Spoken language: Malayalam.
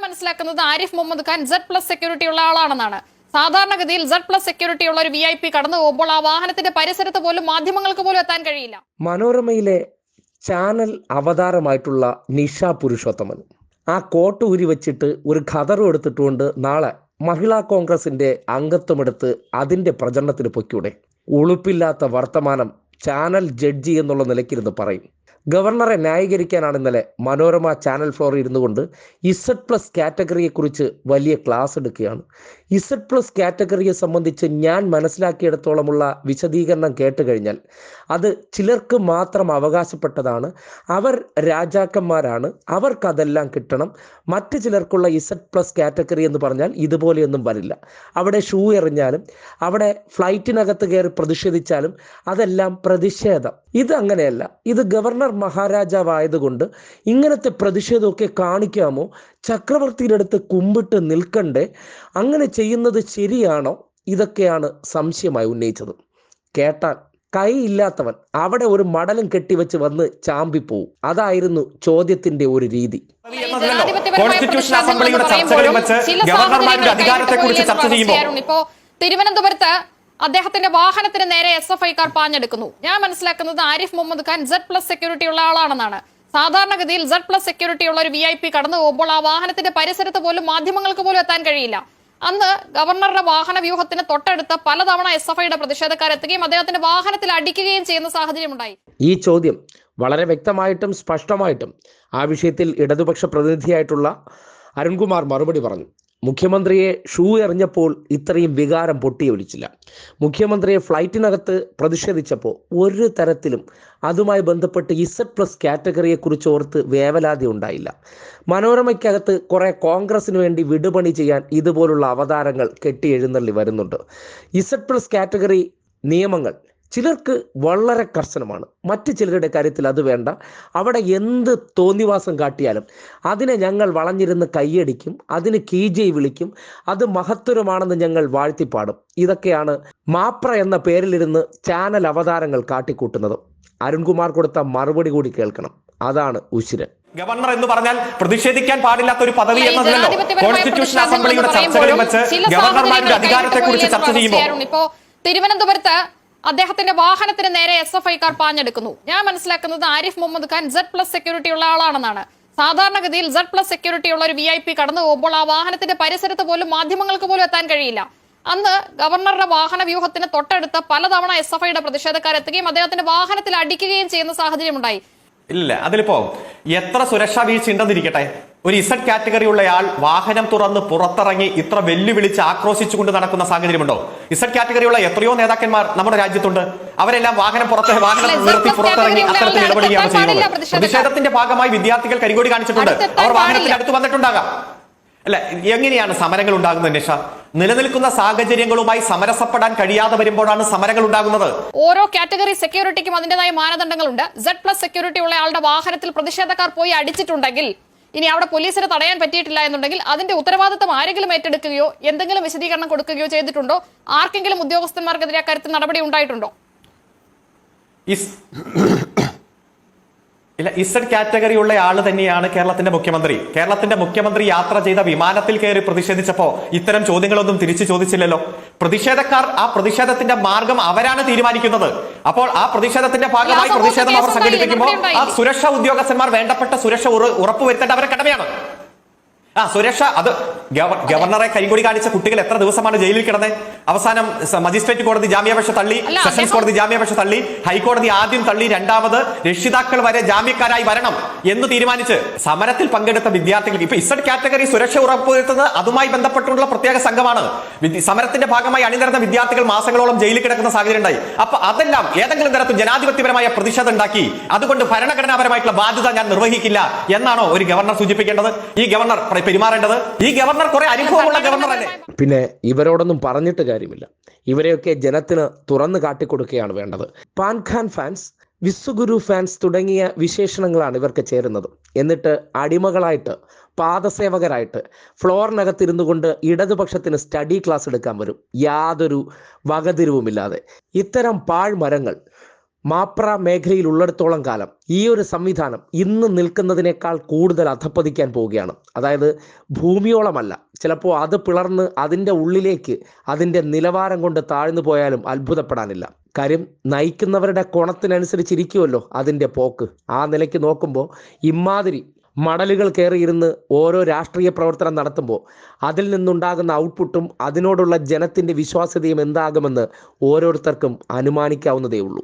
മനസ്സിലാക്കുന്നത് ആരിഫ് മുഹമ്മദ് ഖാൻ Z+ സെക്യൂരിറ്റി ഉള്ള ആളാണെന്നാണ്. സാധാരണഗതിയിൽ Z+ സെക്യൂരിറ്റി ഉള്ള ഒരു VIP കടന്നു പോകുമ്പോൾ ആ വാഹനത്തിന്റെ പരിസരത്ത് പോലും മാധ്യമങ്ങൾക്ക് പോലും എത്താൻ കഴിയില്ല. മനോരമയിലെ ചാനൽ അവതാരമായിട്ടുള്ള നിഷ പുരുഷോത്തമൻ ആ കോട്ട് ഊരി വെച്ചിട്ട് ഒരു ഖദറും എടുത്തിട്ടുകൊണ്ട് നാളെ മഹിളാ കോൺഗ്രസിന്റെ അംഗത്വമെടുത്ത് അതിന്റെ പ്രചരണത്തിന് പൊയ്ക്കൂടെ? ഉളുപ്പില്ലാത്ത വർത്തമാനം ചാനൽ ജഡ്ജി എന്നുള്ള നിലയ്ക്കിരുന്ന് പറയും. ഗവർണറെ ന്യായീകരിക്കാനാണ് ഇന്നലെ മനോരമ ചാനൽ ഫ്ലോറിൽ ഇരുന്നു കൊണ്ട് Z+ കാറ്റഗറിയെക്കുറിച്ച് വലിയ ക്ലാസ് എടുക്കുകയാണ്. Z+ കാറ്റഗറിയെ സംബന്ധിച്ച് ഞാൻ മനസ്സിലാക്കിയിടത്തോളമുള്ള വിശദീകരണം കേട്ട് കഴിഞ്ഞാൽ അത് ചിലർക്ക് മാത്രം അവകാശപ്പെട്ടതാണ്. അവർ രാജാക്കന്മാരാണ്, അവർക്കതെല്ലാം കിട്ടണം. മറ്റു ചിലർക്കുള്ള Z+ കാറ്റഗറി എന്ന് പറഞ്ഞാൽ ഇതുപോലെയൊന്നും വരില്ല. അവിടെ ഷൂ എറിഞ്ഞാലും അവിടെ ഫ്ലൈറ്റിനകത്ത് കയറി പ്രതിഷേധിച്ചാലും അതെല്ലാം പ്രതിഷേധം. ഇത് അങ്ങനെയല്ല. ഇത് ഗവർണർ മഹാരാജാവായതുകൊണ്ട് ഇങ്ങനത്തെ പ്രതിഷേധമൊക്കെ കാണിക്കാമോ? ചക്രവർത്തിയുടെ അടുത്ത് കുമ്പിട്ട് നിൽക്കണ്ടേ? അങ്ങനെ ചെയ്യുന്നത് ശരിയാണോ? ഇതൊക്കെയാണ് സംശയമായി ഉന്നയിച്ചത്. കേട്ടാൽ കൈയില്ലാത്തവൻ അവിടെ ഒരു മടലും കെട്ടിവെച്ച് വന്ന് ചാമ്പിപ്പോവും. അതായിരുന്നു ചോദ്യത്തിന്റെ ഒരു രീതി. ഇപ്പോ തിരുവനന്തപുരത്ത് അദ്ദേഹത്തിന്റെ വാഹനത്തിന് നേരെ SFIക്കാർ പാഞ്ഞെടുക്കുന്നു. ഞാൻ മനസ്സിലാക്കുന്നത് ആരിഫ് മുഹമ്മദ് ഖാൻ Z+ സെക്യൂരിറ്റി ഉള്ള ആളാണെന്നാണ്. സാധാരണഗതിയിൽ Z+ സെക്യൂരിറ്റി ഉള്ള ഒരു VIP കടന്നു പോകുമ്പോൾ ആ വാഹനത്തിന്റെ പരിസരത്ത് പോലും മാധ്യമങ്ങൾക്ക് പോലും എത്താൻ കഴിയില്ല. അന്ന് ഗവർണറുടെ വാഹന വ്യൂഹത്തിന് തൊട്ടടുത്ത് പലതവണ SFIയുടെ പ്രതിഷേധക്കാരെത്തുകയും അദ്ദേഹത്തിന്റെ വാഹനത്തിൽ അടിക്കുകയും ചെയ്യുന്ന സാഹചര്യം ഉണ്ടായി. ഈ ചോദ്യം വളരെ വ്യക്തമായിട്ടും സ്പഷ്ടമായിട്ടും ആ വിഷയത്തിൽ ഇടതുപക്ഷ പ്രതിനിധിയായിട്ടുള്ള അരുൺകുമാർ മറുപടി പറഞ്ഞു. മുഖ്യമന്ത്രിയെ ഷൂ എറിഞ്ഞപ്പോൾ ഇത്രയും വികാരം പൊട്ടിയൊലിച്ചില്ല. മുഖ്യമന്ത്രിയെ ഫ്ലൈറ്റിനകത്ത് പ്രതിഷേധിച്ചപ്പോൾ ഒരു തരത്തിലും അതുമായി ബന്ധപ്പെട്ട് Z+ കാറ്റഗറിയെക്കുറിച്ച് ഓർത്ത് വേവലാതി ഉണ്ടായില്ല. മനോരമയ്ക്കകത്ത് കുറെ കോൺഗ്രസിന് വേണ്ടി വിടുപണി ചെയ്യാൻ ഇതുപോലുള്ള അവതാരങ്ങൾ കെട്ടി എഴുന്നള്ളി വരുന്നുണ്ട്. Z+ കാറ്റഗറി നിയമങ്ങൾ ചിലർക്ക് വളരെ കർശനമാണ്, മറ്റു ചിലരുടെ കാര്യത്തിൽ അത് വേണ്ട. അവിടെ തോന്നിവാസം കാട്ടിയാലും അതിനെ ഞങ്ങൾ വളഞ്ഞിരുന്ന് കൈയടിക്കും, അതിന് കീജയ് വിളിക്കും, അത് മഹത്വരമാണെന്ന് ഞങ്ങൾ വാഴ്ത്തിപ്പാടും. ഇതൊക്കെയാണ് മാപ്ര എന്ന പേരിലിരുന്ന് ചാനൽ അവതാരങ്ങൾ കാട്ടിക്കൂട്ടുന്നത്. അരുൺകുമാർ കൊടുത്ത മറുപടി കൂടി കേൾക്കണം. അതാണ് ഉശിരൻ. ഗവർണർ എന്ന് പറഞ്ഞാൽ പ്രതിഷേധിക്കാൻ പാടില്ലാത്ത ഒരു പദവി എന്നതല്ലോ. കോൺസ്റ്റിറ്റ്യൂഷൻ അസംബ്ലിയുടെ ചർച്ചകളിൽ വെച്ച് ഗവർണർമാരുടെ അധികാരത്തെക്കുറിച്ച് ചർച്ച ചെയ്യുമ്പോൾ ഇപ്പോ തിരുവനന്തപുരത്ത് അദ്ദേഹത്തിന്റെ വാഹനത്തിന് നേരെ SFIക്കാർ പാഞ്ഞെടുക്കുന്നു. ഞാൻ മനസ്സിലാക്കുന്നത് ആരിഫ് മുഹമ്മദ് ഖാൻ Z+ സെക്യൂരിറ്റി ഉള്ള ആളാണെന്നാണ്. സാധാരണഗതിയിൽ Z+ സെക്യൂരിറ്റി ഉള്ള ഒരു VIP കടന്നു പോകുമ്പോൾ ആ വാഹനത്തിന്റെ പരിസരത്ത് പോലും മാധ്യമങ്ങൾക്ക് പോലും എത്താൻ കഴിയില്ല. അന്ന് ഗവർണറുടെ വാഹന വ്യൂഹത്തിന് തൊട്ടടുത്ത് പലതവണ SFIയുടെ പ്രതിഷേധക്കാരെത്തുകയും അദ്ദേഹത്തിന്റെ വാഹനത്തിൽ അടിക്കുകയും ചെയ്യുന്ന സാഹചര്യം ഉണ്ടായി. ഇല്ല, അതിലിപ്പോ എത്ര സുരക്ഷാ വീഴ്ച ഉണ്ടെന്നിരിക്കട്ടെ, ഒരു Z കാറ്റഗറി ഉള്ളയാൾ വാഹനം തുറന്ന് പുറത്തിറങ്ങി ഇത്ര വെല്ലുവിളിച്ച് ആക്രോശിച്ചുകൊണ്ട് നടക്കുന്ന സാഹചര്യമുണ്ടോ? Z കാറ്റഗറിയുള്ള എത്രയോ നേതാക്കന്മാർ നമ്മുടെ രാജ്യത്തുണ്ട്. അവരെല്ലാം വാഹനം നിർത്തി പുറത്തിറങ്ങി അത്തരത്തിൽ ഇടപെടുകയാണ് ചെയ്യുന്നത്. പ്രതിഷേധത്തിന്റെ ഭാഗമായി വിദ്യാർത്ഥികൾ കരിങ്കോടി കാണിച്ചിട്ടുണ്ട്. അവർ വാഹനത്തിന് അടുത്ത് വന്നിട്ടുണ്ടാകാം. അല്ല, എങ്ങനെയാണ് സമരങ്ങൾ ഉണ്ടാകുന്നത് നിഷ? നിലനിൽക്കുന്ന സാഹചര്യങ്ങളുമായി സമരസപ്പെടാൻ കഴിയാതെ വരുമ്പോഴാണ് സമരങ്ങൾ ഉണ്ടാകുന്നത്. ഓരോ കാറ്റഗറി സെക്യൂരിറ്റിക്കും അതിന്റേതായ മാനദണ്ഡങ്ങളുണ്ട്. Z+ സെക്യൂരിറ്റി ഉള്ള ആളുടെ വാഹനത്തിൽ പ്രതിഷേധക്കാർ പോയി അടിച്ചിട്ടുണ്ടെങ്കിൽ, ഇനി അവിടെ പോലീസിന് തടയാൻ പറ്റിയിട്ടില്ല എന്നുണ്ടെങ്കിൽ അതിന്റെ ഉത്തരവാദിത്തം ആരെങ്കിലും ഏറ്റെടുക്കുകയോ എന്തെങ്കിലും വിശദീകരണം കൊടുക്കുകയോ ചെയ്തിട്ടുണ്ടോ? ആർക്കെങ്കിലും ഉദ്യോഗസ്ഥന്മാർക്കെതിരെ അക്കാര്യത്തിൽ നടപടി ഉണ്ടായിട്ടുണ്ടോ? ഇല്ല, Z കാറ്റഗറി ഉള്ള ആള് തന്നെയാണ് കേരളത്തിന്റെ മുഖ്യമന്ത്രി. കേരളത്തിന്റെ മുഖ്യമന്ത്രി യാത്ര ചെയ്ത വിമാനത്തിൽ കയറി പ്രതിഷേധിച്ചപ്പോ ഇത്തരം ചോദ്യങ്ങളൊന്നും തിരിച്ചു ചോദിച്ചില്ലല്ലോ. പ്രതിഷേധക്കാർ ആ പ്രതിഷേധത്തിന്റെ മാർഗം അവരാണ് തീരുമാനിക്കുന്നത്. അപ്പോൾ ആ പ്രതിഷേധത്തിന്റെ ഭാഗമായി പ്രതിഷേധം അവർ സംഘടിപ്പിക്കുമ്പോൾ ആ സുരക്ഷാ ഉദ്യോഗസ്ഥന്മാർ വേണ്ടപ്പെട്ട സുരക്ഷ ഉറപ്പുവരുത്തേണ്ട അവരുടെ കടമയാണ്. സുരക്ഷ അത് ഗവർണറെ കരിങ്കൊടി കാണിച്ച കുട്ടികൾ എത്ര ദിവസമാണ് ജയിലിൽ കിടന്നത്? അവസാനം മജിസ്ട്രേറ്റ് കോടതി ജാമ്യാപേക്ഷ തള്ളി, സെഷൻസ് കോടതി ജാമ്യാപേക്ഷ തള്ളി, ഹൈക്കോടതി ആദ്യം തള്ളി, രണ്ടാമത് രക്ഷിതാക്കൾ വരെ ജാമ്യക്കാരായി വരണം എന്ന് തീരുമാനിച്ച് സമരത്തിൽ പങ്കെടുത്ത വിദ്യാർത്ഥികൾ ഇപ്പൊ Z കാറ്റഗറി സുരക്ഷ ഉറപ്പുവരുത്തുന്നത് അതുമായി ബന്ധപ്പെട്ടുള്ള പ്രത്യേക സംഘമാണ്. സമരത്തിന്റെ ഭാഗമായി അണിനിരന്ന വിദ്യാർത്ഥികൾ മാസങ്ങളോളം ജയിലിൽ കിടക്കുന്ന സാഹചര്യം ഉണ്ടായി. അപ്പൊ അതെല്ലാം ഏതെങ്കിലും തരത്തിൽ ജനാധിപത്യപരമായ പ്രതിഷേധം ഉണ്ടാക്കി അതുകൊണ്ട് ഭരണഘടനാപരമായിട്ടുള്ള ബാധ്യത ഞാൻ നിർവഹിക്കില്ല എന്നാണോ ഒരു ഗവർണർ സൂചിപ്പിക്കേണ്ടത്? ഈ ഗവർണർ പെരുമാറേണ്ടത്? ഈ ഗവർണർ കുറെ അനുഭവമുള്ള ഗവർണർ അല്ലേ? പിന്നെ ഇവരോടൊന്നും പറഞ്ഞിട്ട് കാര്യമില്ല. ഇവരെയൊക്കെ ജനത്തിന് തുറന്നു കാട്ടിക്കൊടുക്കുകയാണ് വേണ്ടത്. പാൻഖാൻ ഫാൻസ്, വിശ്വഗുരു ഫാൻസ് തുടങ്ങിയ വിശേഷണങ്ങളാണ് ഇവർക്ക് ചേരുന്നത്. എന്നിട്ട് അടിമകളായിട്ട് പാദസേവകരായിട്ട് ഫ്ലോറിനകത്തിരുന്നു കൊണ്ട് ഇടതുപക്ഷത്തിന് സ്റ്റഡി ക്ലാസ് എടുക്കാൻ വരും, യാതൊരു വകതിരിവുമില്ലാതെ. ഇത്തരം പാഴ്മരങ്ങൾ മാപ്ര മേഖലയിൽ ഉള്ളിടത്തോളം കാലം ഈ ഒരു സംവിധാനം ഇന്ന് നിൽക്കുന്നതിനേക്കാൾ കൂടുതൽ അധപ്പതിക്കാൻ പോവുകയാണ്. അതായത് ഭൂമിയോളമല്ല, ചിലപ്പോൾ അത് പിളർന്ന് അതിൻ്റെ ഉള്ളിലേക്ക് അതിൻ്റെ നിലവാരം കൊണ്ട് താഴ്ന്നു പോയാലും അത്ഭുതപ്പെടാനില്ല. കാര്യം നയിക്കുന്നവരുടെ കോണത്തിനനുസരിച്ചിരിക്കുമല്ലോ അതിൻ്റെ പോക്ക്. ആ നിലയ്ക്ക് നോക്കുമ്പോൾ ഇമാതിരി മടലുകൾ കയറിയിരുന്ന് ഓരോ രാഷ്ട്രീയ പ്രവർത്തനം നടത്തുമ്പോൾ അതിൽ നിന്നുണ്ടാകുന്ന ഔട്ട്പുട്ടും അതിനോടുള്ള ജനത്തിൻ്റെ വിശ്വാസ്യതയും എന്താകുമെന്ന് ഓരോരുത്തർക്കും അനുമാനിക്കാവുന്നതേ ഉള്ളൂ.